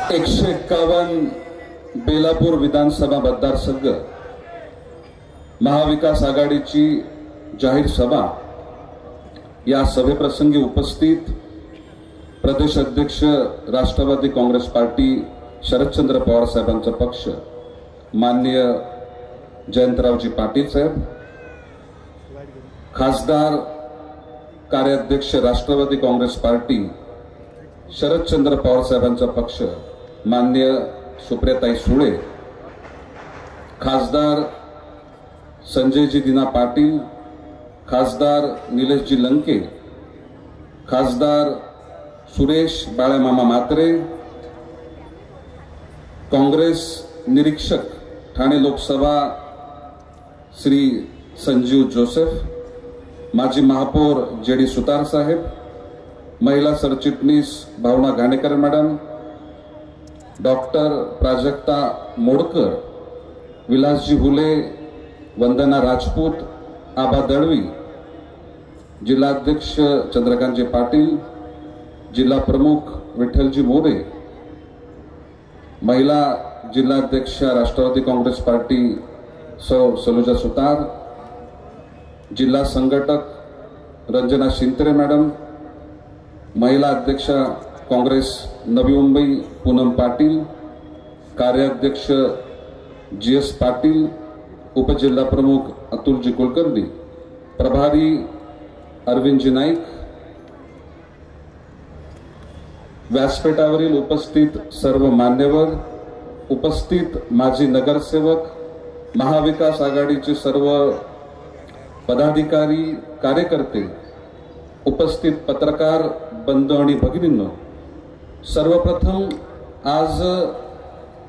151 बेलापूर विधानसभा मतदारसंघ महाविकास आघाडीची जाहीर सभा। या सभेप्रसंगी उपस्थित प्रदेश अध्यक्ष राष्ट्रवादी काँग्रेस पार्टी शरदचंद्र पवार साहेबांचा पक्ष माननीय जयंतरावजी पाटील साहेब, खासदार कार्याध्यक्ष राष्ट्रवादी काँग्रेस पार्टी शरदचंद्र पवार साहेबांचा पक्ष माननीय सुप्रियाताई सुळे, खासदार संजयजी दिना पाटील, खासदार निलेशजी लंके, खासदार सुरेश बाळामामा म्हात्रे, काँग्रेस निरीक्षक ठाणे लोकसभा श्री संजीव जोसेफ, माजी महापौर जेडी सुतार साहेब, महिला सरचिटणीस भावना घाणेकर मॅडम, डॉक्टर प्राजक्ता मोडकर, विलासजी हुले, वंदना राजपूत, आबा दळवी, जिल्हाध्यक्ष चंद्रकांतजी पाटील, जिल्हा प्रमुख विठ्ठलजी मोरे, महिला जिल्हाध्यक्ष राष्ट्रवादी काँग्रेस पार्टी सौ सलुजा सुतार, जिल्हा संघटक रंजना शिंत्रे मॅडम, महिला अध्यक्ष काँग्रेस नवी मुंबई पूनम पाटील, कार्याध्यक्ष जीएस पाटील, उपजिल्हा प्रमुख अतुलजी कुलकर्णी, प्रभारी अरविंदजी नाईक, व्यासपीठावरील उपस्थित सर्व मान्यवर, उपस्थित माजी नगरसेवक, महाविकास आघाडीचे सर्व पदाधिकारी कार्यकर्ते, उपस्थित पत्रकार बंधू आणि भगिनींनो, सर्वप्रथम आज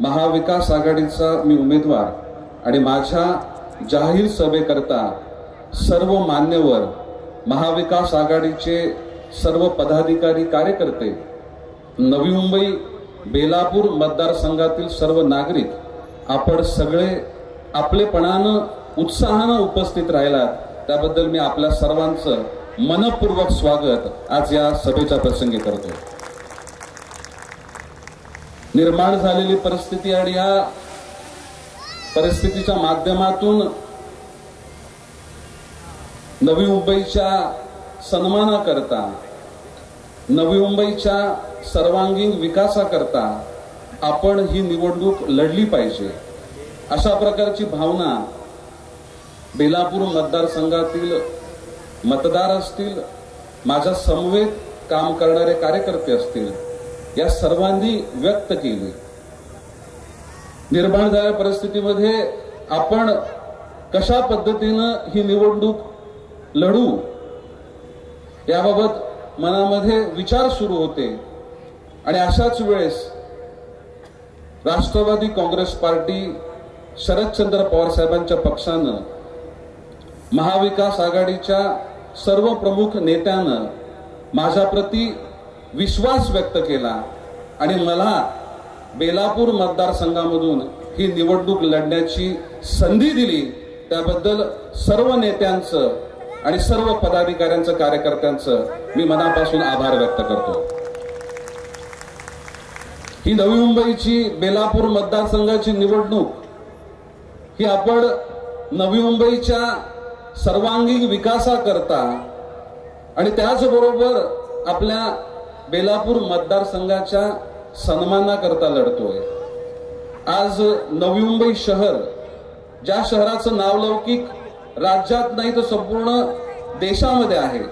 महाविकास आघाडीचा मी उमेदवार आणि माझ्या जाहीर सभेकरता सर्व मान्यवर, महाविकास आघाडीचे सर्व पदाधिकारी कार्यकर्ते, नवी मुंबई बेलापूर मतदारसंघातील सर्व नागरिक, आपण सगळे आपलेपणानं उत्साहानं उपस्थित राहिलात त्याबद्दल मी आपल्या सर्वांचं मनपूर्वक स्वागत आज या सभेच्या प्रसंगी करतो। निर्माण झालेली परिस्थिती आणि या परिस्थितीच्या माध्यमातून नवी मुंबईच्या सन्मानाकरता, नवी मुंबईच्या सर्वांगीण विकासाकरता आपण ही निवडणूक लढली पाहिजे, अशा प्रकारची भावना बेलापूर मतदारसंघातील मतदार असतील, माझ्या समवेत काम करणारे कार्यकर्ते असतील, या सर्वांनी व्यक्त केली। निर्माण झालेल्या परिस्थितीमध्ये आपण कशा पद्धतीनं ही निवडणूक लढू याबाबत मनामध्ये विचार सुरू होते आणि अशाच वेळेस राष्ट्रवादी काँग्रेस पार्टी शरदचंद्र पवार साहेबांच्या पक्षानं, महाविकास आघाडीच्या सर्व प्रमुख नेत्यानं माझ्याप्रती विश्वास व्यक्त केला आणि मला बेलापूर मतदारसंघामधून ही निवडणूक लढण्याची संधी दिली। त्याबद्दल सर्व नेत्यांचं आणि सर्व पदाधिकाऱ्यांचं, कार्यकर्त्यांचं मी मनापासून आभार व्यक्त करतो। ही नवी मुंबईची बेलापूर मतदारसंघाची निवडणूक ही आपण नवी मुंबईच्या सर्वांगीण विकासाकरता आणि त्याचबरोबर आपल्या बेलापूर मतदारसंघाच्या सन्मानाकरता लढतोय। आज नवी मुंबई शहर, ज्या शहराचं नावलौकिक राज्यात नाही तर संपूर्ण देशामध्ये आहे,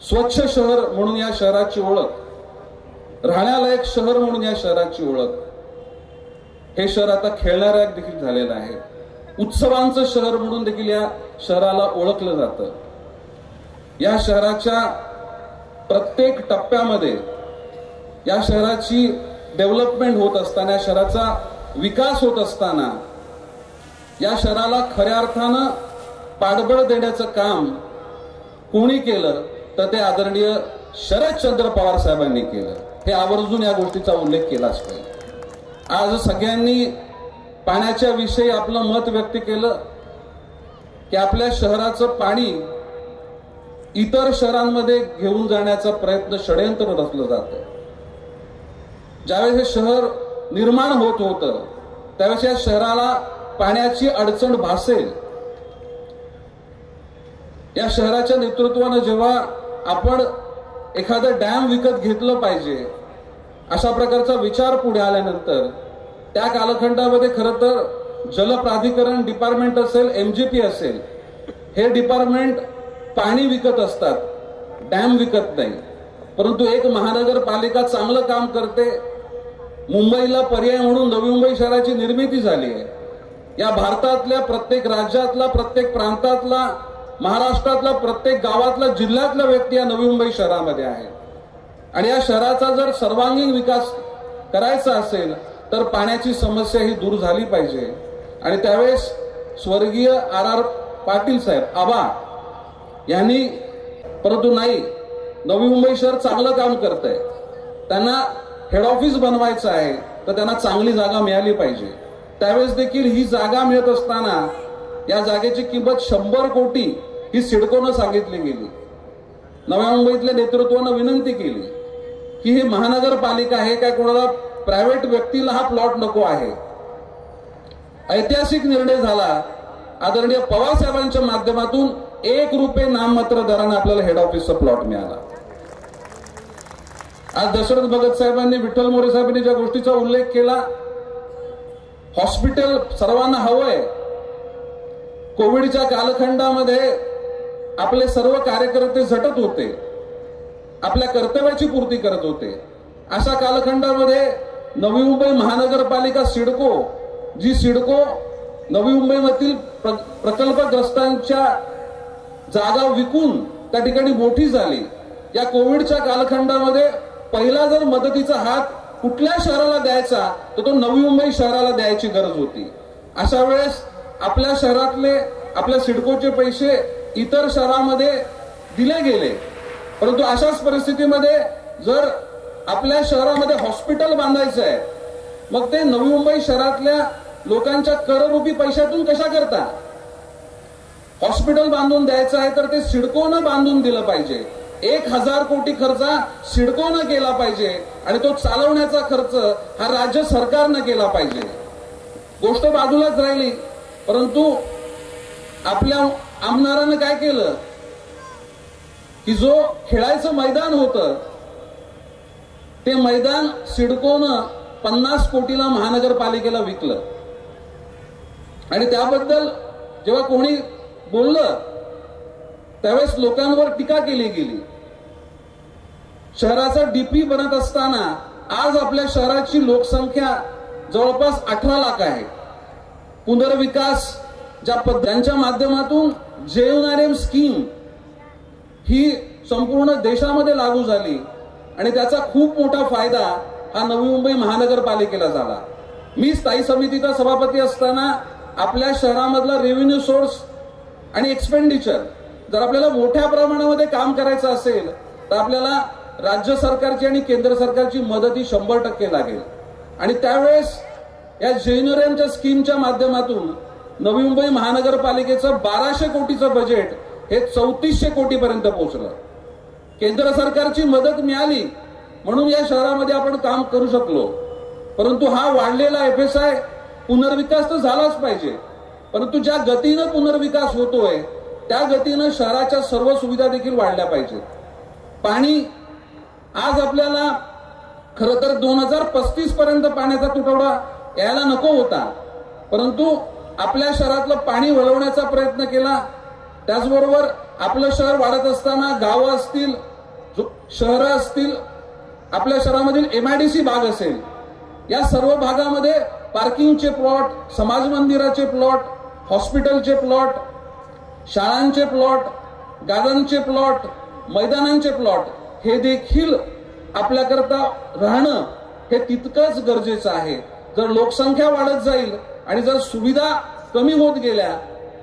स्वच्छ शहर म्हणून या शहराची ओळख, राहण्यालायक शहर म्हणून या शहराची ओळख, हे शहर आता खेळणाऱ्या देखील झालेलं आहे, उत्सवांचं शहर म्हणून देखील या शहराला ओळखलं जातं। या शहराच्या प्रत्येक टप्प्यामध्ये या शहराची डेव्हलपमेंट होत असताना, या शहराचा विकास होत असताना, या शहराला खऱ्या अर्थानं पाठबळ देण्याचं काम कोणी केलं तर ते आदरणीय शरदचंद्र पवार साहेबांनी केलं। हे आवर्जून या गोष्टीचा उल्लेख केलाच पाहिजे। आज सगळ्यांनी पाण्याच्या विषयी आपलं मत व्यक्त केलं की आपल्या शहराचं पाणी इतर शहरांमध्ये घेऊन जाण्याचा प्रयत्न, षडयंत्र रचलं जातं। ज्यावेळेस हे शहर निर्माण होत होतं त्यावेळेस या शहराला पाण्याची अडचण भासेल, या शहराच्या नेतृत्वानं जेव्हा आपण एखादं डॅम विकत घेतलं पाहिजे अशा प्रकारचा विचार पुढे आल्यानंतर त्या कालखंडामध्ये खरं तर जलप्राधिकरण डिपार्टमेंट असेल, MGP असेल, हे डिपार्टमेंट पाणी विकत असतात, डॅम विकत नाही. परंतु एक महानगरपालिका चांगलं काम करते. मुंबईला पर्याय म्हणून नवी मुंबई शहराची निर्मिती झाली आहे. या भारतातल्या प्रत्येक राज्यातला, प्रत्येक प्रांतातला, महाराष्ट्रातला प्रत्येक गावातला, जिल्ह्यातला व्यक्ती या नवी मुंबई शहरामध्ये आहे. आणि या शहराचा जर सर्वांगीण विकास करायचा असेल तर पाण्याची समस्या ही दूर झाली पाहिजे. आणि त्यावेळेस स्वर्गीय RR पाटील साहेब आबा यांनी, परंतु नाही, नवी मुंबई शहर चांगलं काम करतंय, त्यांना हेड ऑफिस बनवायचं आहे तर त्यांना चांगली जागा मिळाली पाहिजे. त्यावेळेस देखील ही जागा मिळत असताना या जागेची किंमत 100 कोटी ही सिडकोनं सांगितली गेली. नव्या मुंबईतल्या नेतृत्वानं विनंती केली की ही महानगरपालिका आहे, काय कोणाला प्रायव्हेट व्यक्तीला हा प्लॉट नको आहे. ऐतिहासिक निर्णय झाला. आदरणीय पवार साहेबांच्या माध्यमातून 1 रुपये नाममात्र दराने आपल्याला हेड ऑफिसचा प्लॉट मिळाला. आज दशरथ भगत साहेबांनी, विठ्ठल मोरे साहेबांनी ज्या गोष्टीचा उल्लेख केला, हॉस्पिटल सर्वांना हवंय. कोविडच्या कालखंडामध्ये आपले सर्व कार्यकर्ते झटत होते, आपल्या कर्तव्याची पूर्ती करत होते. अशा कालखंडामध्ये नवी मुंबई महानगरपालिका सिडको, जी सिडको नवी मुंबईमधील प्रकल्पग्रस्तांच्या जागा विकून त्या ठिकाणी मोठी झाली. या कोविडच्या कालखंडामध्ये पहिला जर मदतीचा हात कुठल्या शहराला द्यायचा तर तो नवी मुंबई शहराला द्यायची गरज होती. अशा वेळेस आपल्या शहरातले, आपल्या सिडकोचे पैसे इतर शहरामध्ये दिले गेले. परंतु अशाच परिस्थितीमध्ये जर आपल्या शहरामध्ये हॉस्पिटल बांधायचं आहे, मग ते नवी मुंबई शहरातल्या लोकांच्या कररूपी पैशातून कशा करता? हॉस्पिटल बांधून द्यायचं आहे तर ते सिडकोनं बांधून दिलं पाहिजे. 1000 कोटी खर्च सिडकोनं केला पाहिजे आणि तो चालवण्याचा खर्च हा राज्य सरकारनं केला पाहिजे. गोष्ट बाजूलाच राहिली. परंतु आपल्या आमदारानं काय केलं की जो खेळायचं मैदान होतं ते मैदान सिडकोनं 50 कोटीला महानगरपालिकेला विकलं. आणि त्याबद्दल जेव्हा कोणी बोललं त्यावेळेस लोकांवर टीका केली गेली. शहराचा DP बनत असताना आज आपल्या शहराची लोकसंख्या जवळपास 18 लाख आहे. पुनर्विकास ज्यांच्या माध्यमातून JNRM स्कीम ही संपूर्ण देशामध्ये लागू झाली आणि त्याचा खूप मोठा फायदा हा नवी मुंबई महानगरपालिकेला झाला. मी स्थायी समितीचा सभापती असताना आपल्या शहरामधला रेव्हेन्यू सोर्स आणि एक्सपेंडिचर जर आपल्याला मोठ्या प्रमाणामध्ये काम करायचं असेल तर आपल्याला राज्य सरकारची आणि केंद्र सरकारची मदत ही 100% लागेल. आणि त्यावेळेस या JNRMच्या स्कीमच्या माध्यमातून नवी मुंबई महानगरपालिकेचं 1200 कोटीचं बजेट हे 3400 कोटीपर्यंत पोहोचलं. केंद्र सरकारची मदत मिळाली म्हणून या शहरामध्ये आपण काम करू शकलो. परंतु हा वाढलेला FSI पुनर्विकास तर झालाच पाहिजे, परंतु ज्या गतीनं पुनर्विकास होतोय त्या गतीनं शहराच्या सर्व सुविधा देखील वाढल्या पाहिजेत. पाणी आज आपल्याला खरं तर 2035 पर्यंत पाण्याचा तुटवडा यायला नको होता, परंतु आपल्या शहरातलं पाणी वळवण्याचा प्रयत्न केला. त्याचबरोबर आपलं शहर वाढत असताना गावं असतील, शहरं असतील, आपल्या शहरामधील MIDC भाग असेल, या सर्व भागामध्ये पार्किंगचे प्लॉट, समाज मंदिराचे प्लॉट, हॉस्पिटलचे प्लॉट, शाळांचे प्लॉट, गार्डनचे प्लॉट, मैदानांचे प्लॉट हे देखील आपल्याकरता राहणं हे तितकंच गरजेचं आहे. जर लोकसंख्या वाढत जाईल आणि जर सुविधा कमी होत गेल्या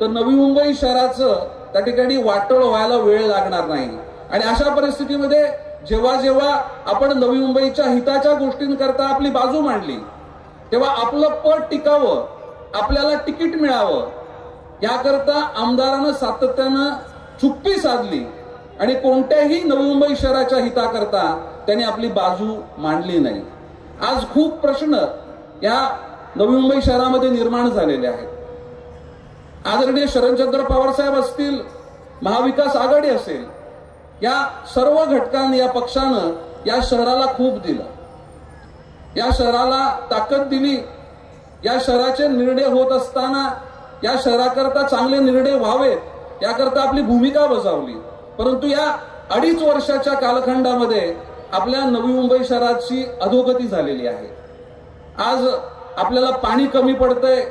तर नवी मुंबई शहराचं त्या ठिकाणी वाटोळ व्हायला वेळ लागणार नाही. आणि अशा परिस्थितीमध्ये जेव्हा जेव्हा आपण नवी मुंबईच्या हिताच्या गोष्टींकरता आपली बाजू मांडली तेव्हा आपलं पद टिकावं, आपल्याला तिकीट मिळावं याकरता आमदारानं सातत्यानं चुप्पी साधली आणि कोणत्याही नवी मुंबई शहराच्या हिताकरता त्यांनी आपली बाजू मांडली नाही. आज खूप प्रश्न या नवी मुंबई शहरामध्ये निर्माण झालेले आहेत. आदरणीय शरदचंद्र पवार साहेब असतील, महाविकास आघाडी असेल, या सर्व घटकांनी, या पक्षानं या शहराला खूप दिलं, या शहराला ताकद दिली. या शहराचे निर्णय होत असताना या शहराकरता चांगले निर्णय व्हावेत याकरता आपली भूमिका बजावली. परंतु या 2.5 वर्षाच्या कालखंडामध्ये आपल्या नवी मुंबई शहराची अधोगती झालेली आहे. आज आपल्याला पाणी कमी पडतंय,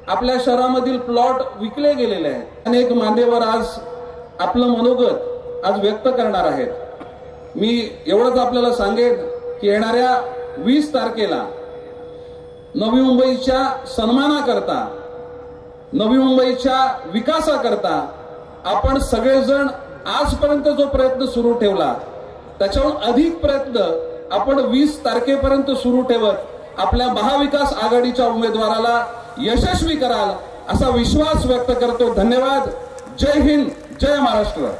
आपल्या शहरामधील प्लॉट विकले गेलेले आहेत. अनेक मान्यवर आज आपलं मनोगत आज व्यक्त करणार आहेत. मी एवढंच आपल्याला सांगेन की येणाऱ्या 20 तारखेला नवी मुंबईच्या सन्मानाकरता, नवी मुंबईच्या विकासाकरता आपण सगळेजण आजपर्यंत जो प्रयत्न सुरू ठेवला त्याच्याहून अधिक प्रयत्न आपण 20 तारखेपर्यंत सुरू ठेवत आपल्या महाविकास आघाडीच्या उमेदवाराला यशस्वी कराल असा विश्वास व्यक्त करतो. धन्यवाद. जय हिंद, जय महाराष्ट्र.